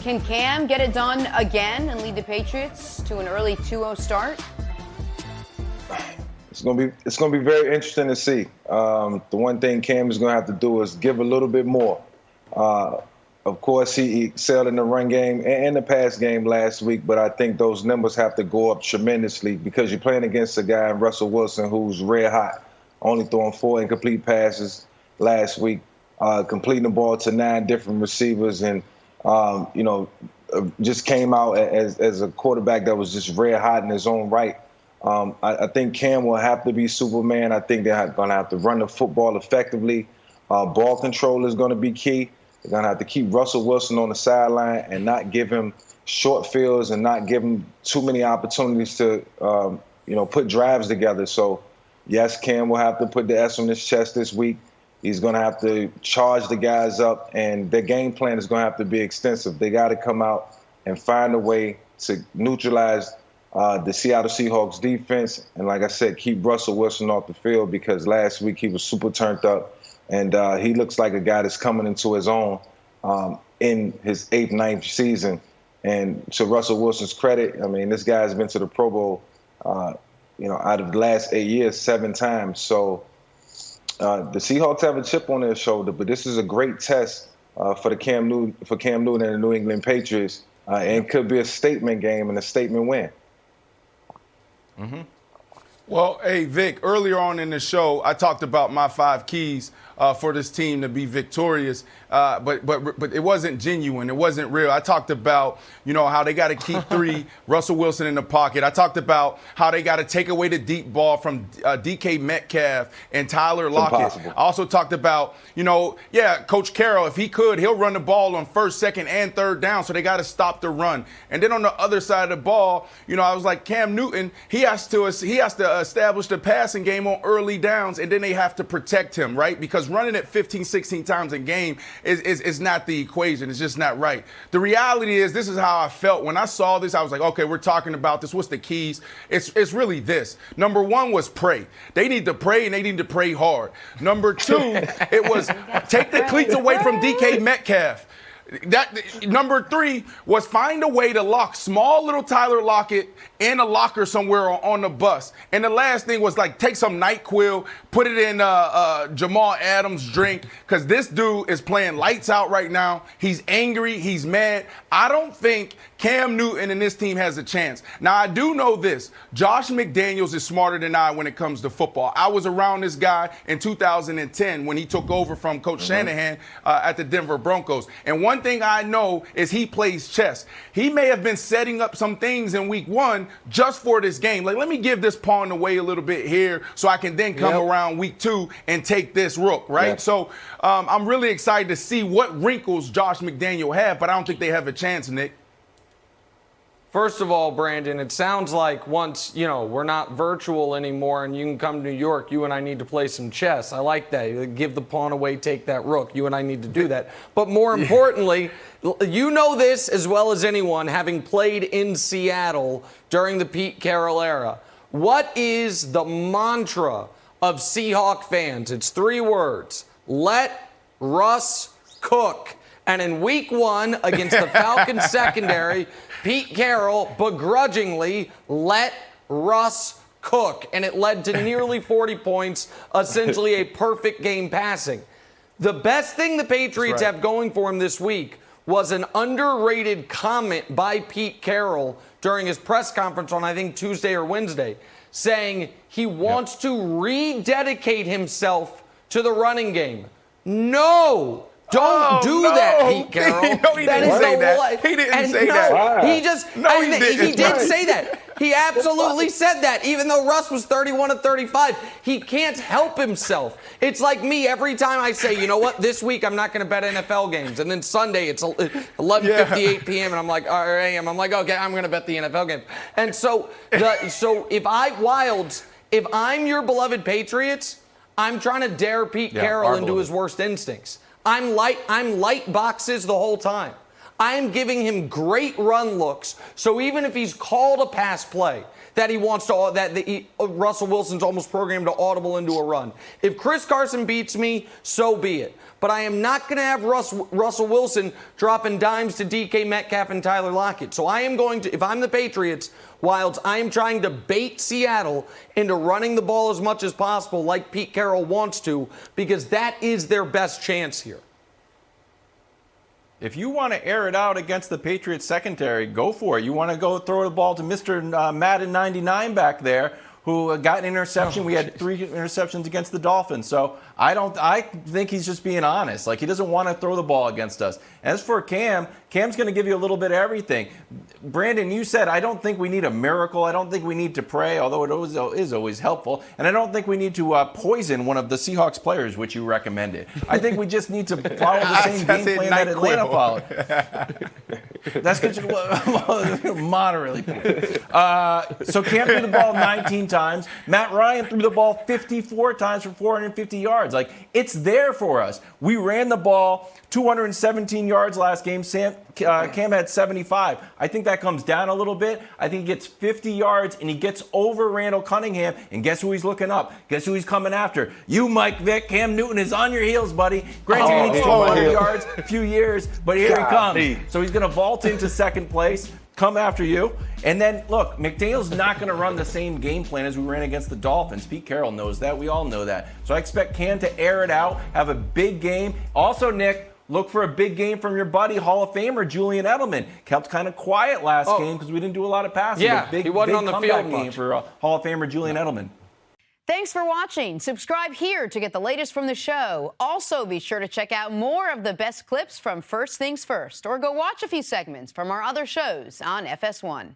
Can Cam get it done again and lead the Patriots to an early 2-0 start? It's gonna be very interesting to see. The one thing Cam is gonna have to do is give a little bit more. Of course, he excelled in the run game and the pass game last week, but I think those numbers have to go up tremendously because you're playing against a guy, Russell Wilson, who's red hot, only throwing 4 incomplete passes last week, completing the ball to 9 different receivers, and just came out as a quarterback that was just red hot in his own right. I think Cam will have to be Superman. I think they're going to have to run the football effectively. Ball control is going to be key. They're going to have to keep Russell Wilson on the sideline and not give him short fields and not give him too many opportunities to, put drives together. So, yes, Cam will have to put the S on his chest this week. He's going to have to charge the guys up, and their game plan is going to have to be extensive. They got to come out and find a way to neutralize the Seattle Seahawks defense, and like I said, keep Russell Wilson off the field because last week he was super turned up, and he looks like a guy that's coming into his own in his 8th, 9th season. And to Russell Wilson's credit, I mean, this guy's been to the Pro Bowl, out of the last 8 years, 7 times. So the Seahawks have a chip on their shoulder, but this is a great test for Cam Newton and the New England Patriots, and could be a statement game and a statement win. Mm-hmm. Well, hey, Vic, earlier on in the show, I talked about my 5 keys for this team to be victorious, but it wasn't genuine. It wasn't real. I talked about, how they got to keep 3, Russell Wilson in the pocket. I talked about how they got to take away the deep ball from DK Metcalf and Tyler Lockett. Impossible. I also talked about, Coach Carroll, if he could, he'll run the ball on 1st, 2nd, and 3rd down, so they got to stop the run. And then on the other side of the ball, I was like, Cam Newton, he has to establish the passing game on early downs, and then they have to protect him, right? Because running it 15, 16 times a game is not the equation. It's just not right. The reality is, this is how I felt when I saw this. I was like, okay, we're talking about this. What's the keys? It's really this. Number 1 was pray. They need to pray, and they need to pray hard. Number 2, it was take the cleats away from DK Metcalf. Number 3 was find a way to lock small little Tyler Lockett in a locker somewhere on the bus. And the last thing was take some NyQuil, put it in Jamal Adams' drink, because this dude is playing lights out right now. He's angry. He's mad. I don't think Cam Newton and this team has a chance. Now, I do know this. Josh McDaniels is smarter than I when it comes to football. I was around this guy in 2010 when he took over from Coach Shanahan at the Denver Broncos. And one thing I know is he plays chess. He may have been setting up some things in week 1 just for this game. Let me give this pawn away a little bit here so I can then come around week 2 and take this rook, right? Yep. So I'm really excited to see what wrinkles Josh McDaniel have, but I don't think they have a chance, Nick. First of all, Brandon, it sounds like once, we're not virtual anymore and you can come to New York, you and I need to play some chess. I like that. Give the pawn away, take that rook. You and I need to do that. But more importantly, you know this as well as anyone, having played in Seattle during the Pete Carroll era. What is the mantra of Seahawk fans? It's 3 words. Let Russ cook. And in week 1 against the Falcons secondary, Pete Carroll begrudgingly let Russ cook, and it led to nearly 40 points, essentially a perfect game passing. The best thing the Patriots have going for him this week was an underrated comment by Pete Carroll during his press conference on, I think, Tuesday or Wednesday, saying he wants to rededicate himself to the running game. No! Don't do that, Pete Carroll. No, he didn't say that. He didn't say that. He just, he did say that. He absolutely said that, even though Russ was 31 of 35. He can't help himself. It's like me every time I say, you know what, this week I'm not going to bet NFL games. And then Sunday it's 11:58 p.m. and I'm like, or a.m. I'm like, okay, I'm going to bet the NFL game. And so if I'm your beloved Patriots, I'm trying to dare Pete Carroll into his worst instincts. I'm light boxes the whole time. I am giving him great run looks. So even if he's called a pass play that he wants to, Russell Wilson's almost programmed to audible into a run. If Chris Carson beats me, so be it. But I am not going to have Russell Wilson dropping dimes to DK Metcalf and Tyler Lockett. So I am going to, if I'm the Patriots, Wilds, I am trying to bait Seattle into running the ball as much as possible like Pete Carroll wants to, because that is their best chance here. If you want to air it out against the Patriots secondary, go for it. You want to go throw the ball to Mr. Madden 99 back there, who got an interception. We had 3 interceptions against the Dolphins. So I think he's just being honest. Like, he doesn't want to throw the ball against us. As for Cam's going to give you a little bit of everything. Brandon, you said, I don't think we need a miracle. I don't think we need to pray, although it is always helpful. And I don't think we need to poison one of the Seahawks players, which you recommended. I think we just need to follow the same game plan that Atlanta followed. That's good. Moderately. So Cam threw the ball 19 times. Matt Ryan threw the ball 54 times for 450 yards. Like, it's there for us. We ran the ball 217 yards last game. Cam had 75. I think that comes down a little bit. I think he gets 50 yards, and he gets over Randall Cunningham. And guess who he's looking up? Guess who he's coming after? You, Mike Vick. Cam Newton is on your heels, buddy. Granted, he needs 200 yards, a few years, but here he comes. So he's going to vault into second place, come after you. And then, look, McDaniel's not going to run the same game plan as we ran against the Dolphins. Pete Carroll knows that. We all know that. So I expect Cam to air it out, have a big game. Also, Nick, look for a big game from your buddy, Hall of Famer Julian Edelman. Kept kind of quiet last game because we didn't do a lot of passing. Yeah, big, he wasn't big on the comeback field game much. for Hall of Famer Julian Edelman. Thanks for watching. Subscribe here to get the latest from the show. Also, be sure to check out more of the best clips from First Things First, or go watch a few segments from our other shows on FS1.